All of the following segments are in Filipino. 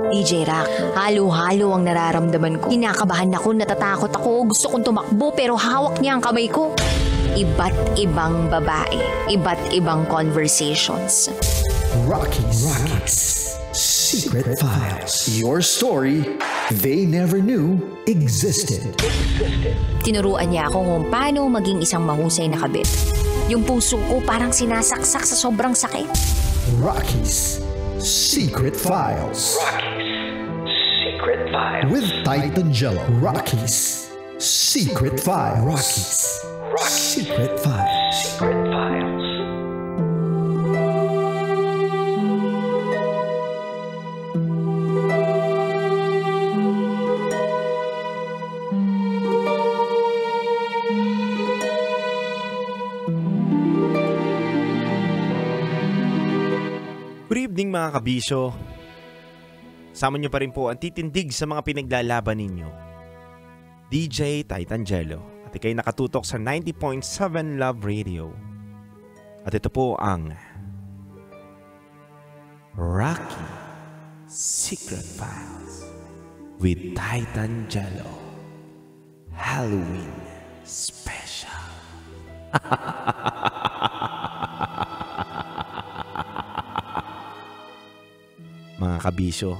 DJ Rock, halo-halo ang nararamdaman ko. Kinakabahan ako, natatakot ako, gusto kong tumakbo pero hawak niya ang kamay ko. Iba't ibang babae, iba't ibang conversations. Rocky's Secret Files. Your story they never knew existed. Tinuruan niya ako kung paano maging isang mahusay na kabit. Yung puso ko parang sinasaksak sa sobrang sakit. Rocky's Secret Files. Secret Files. With Titan Jello. Rocky's Secret Files. Rocky's Secret Files. Secret Files. Good evening mga kabisyo. Sama niyo pa rin po ang titindig sa mga pinaglalaban ninyo. DJ Titan Jello. At ikay nakatutok sa 90.7 Love Radio. At ito po ang Rocky Secret Files with Titan Jello Halloween Special. Mga kabisyo,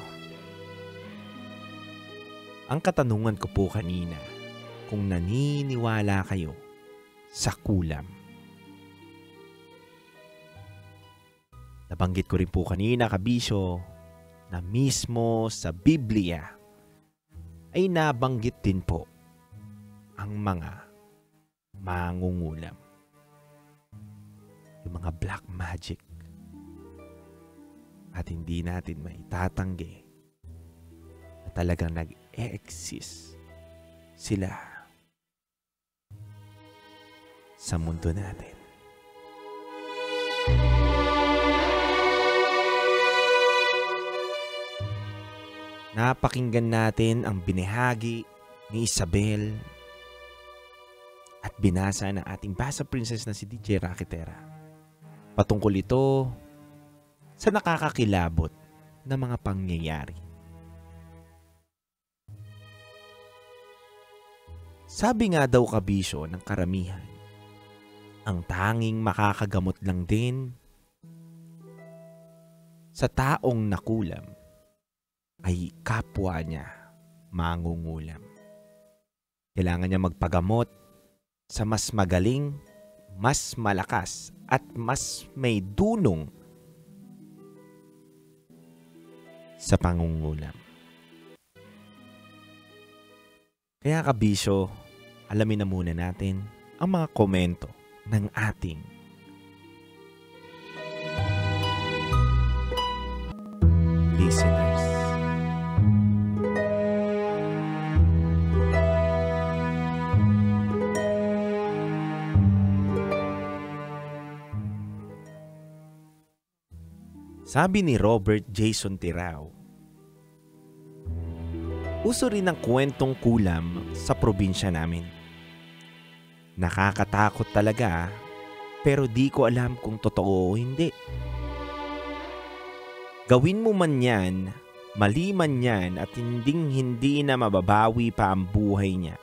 ang katanungan ko po kanina kung naniniwala kayo sa kulam. Nabanggit ko rin po kanina, kabisyo, na mismo sa Biblia ay nabanggit din po ang mga mangungulam. Yung mga black magic. At hindi natin maitatanggi na talagang nag-e-exist sila sa mundo natin. Napakinggan natin ang binahagi ni Isabel at binasa ng ating basa princess na si DJ Rakitera. Patungkol ito sa nakakakilabot na mga pangyayari. Sabi nga daw, kabisyo, ng karamihan, ang tanging makakagamot lang din sa taong nakulam ay kapwa niya mangungulam. Kailangan niya magpagamot sa mas magaling, mas malakas at mas may dunong sa pangungulam. Kaya kabisyo, alamin na muna natin ang mga komento ng ating listeners. Sabi ni Robert Jason Tirao, uso rin ang kwentong kulam sa probinsya namin. Nakakatakot talaga, pero di ko alam kung totoo o hindi. Gawin mo man yan, mali man yan at hindi na mababawi pa ang buhay niya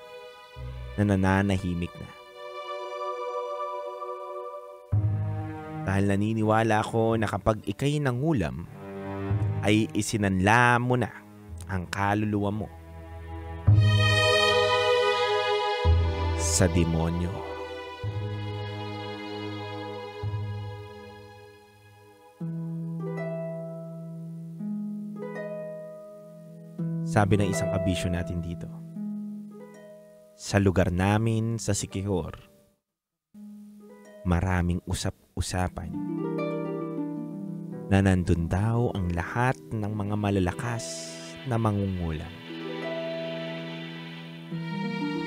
na nananahimik na. Dahil naniniwala ako na kapag ikay nangulam, ay isinanla mo na ang kaluluwa mo sa demonyo. Sabi ng isang kabisyo natin dito, sa lugar namin sa Siquijor, maraming usap-usapan na nandun daw ang lahat ng mga malalakas na mangungulam.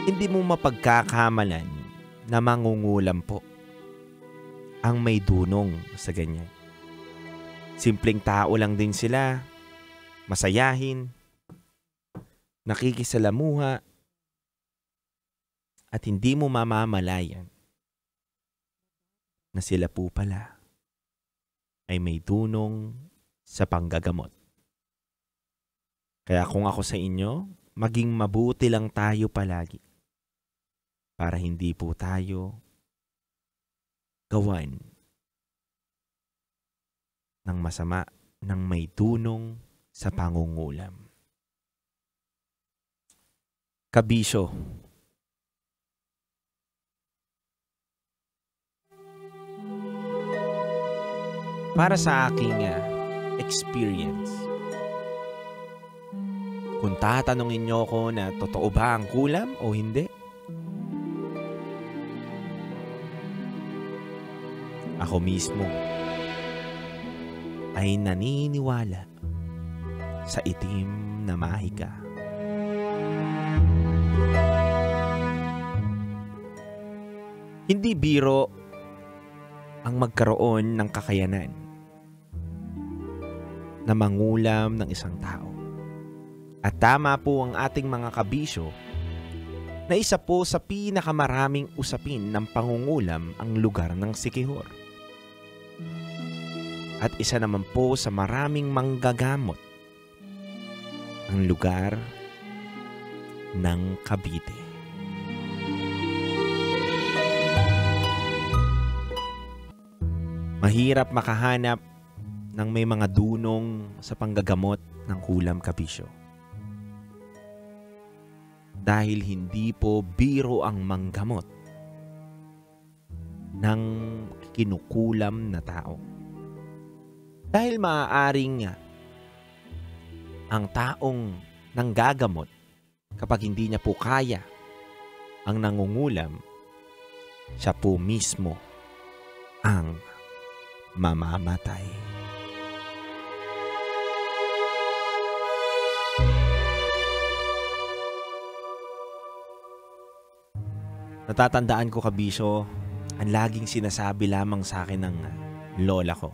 Hindi mo mapagkakamalan na mangungulam po ang may dunong sa ganyan. Simpleng tao lang din sila, masayahin, nakikisalamuha, at hindi mo mamamalayan na sila po pala ay may dunong sa panggagamot Kaya kung ako sa inyo, maging mabuti lang tayo palagi para hindi po tayo gawan ng masama ng may dunong sa pangungulam. Kabisyo. Para sa aking experience, kung tatanungin niyo ako na totoo ba ang kulam o hindi, ako mismo ay naniniwala sa itim na mahika. Hindi biro ang magkaroon ng kakayanan na mangulam ng isang tao. At tama po ang ating mga kabisyo na isa po sa pinakamaraming usapin ng pangungulam ang lugar ng Siquijor. At isa naman po sa maraming manggagamot ang lugar ng Cavite. Mahirap makahanap ng may mga dunong sa panggagamot ng kulam kabisyo. Dahil hindi po biro ang manggamot ng kinukulam na tao. Dahil maaaring ang taong nanggagamot kapag hindi niya po kaya ang nangungulam, siya po mismo ang mamamatay. Natatandaan ko kabisyo, ang laging sinasabi lamang sa akin ng lola ko.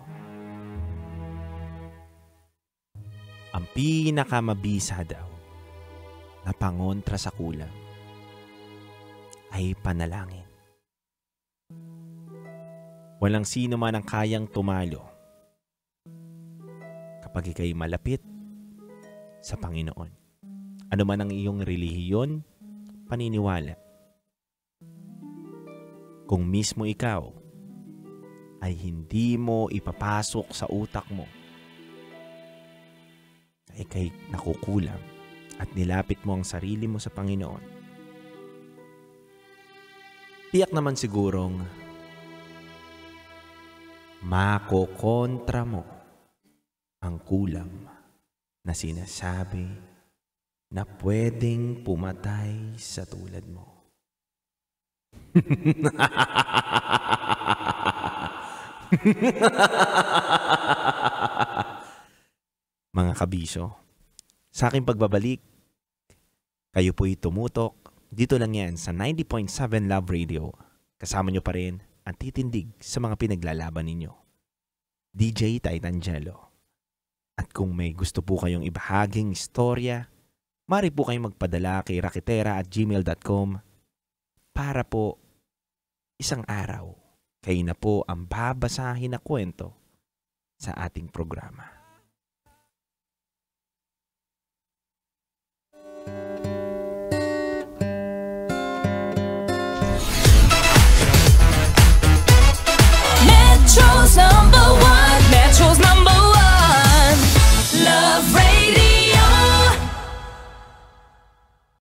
Ang pinakamabisa daw na pangontra sa kulam ay panalangin. Walang sino man ang kayang tumalo kapag ika'y malapit sa Panginoon. Ano man ang iyong relihiyon, paniniwala. Kung mismo ikaw ay hindi mo ipapasok sa utak mo na ika'y nakukulam at nilapit mo ang sarili mo sa Panginoon, tiyak naman sigurong makokontra mo ang kulam na sinasabi na pwedeng pumatay sa tulad mo. Mga kabisyo, sa aking pagbabalik, kayo po'y tumutok. Dito lang yan sa 90.7 Love Radio. Kasama nyo pa rin ang titindig sa mga pinaglalaban ninyo. DJ Titangelo. At kung may gusto po kayong ibahaging istorya, mari po kayong magpadala kay raketera@gmail.com para po isang araw kayo na po ang babasahin na kwento sa ating programa.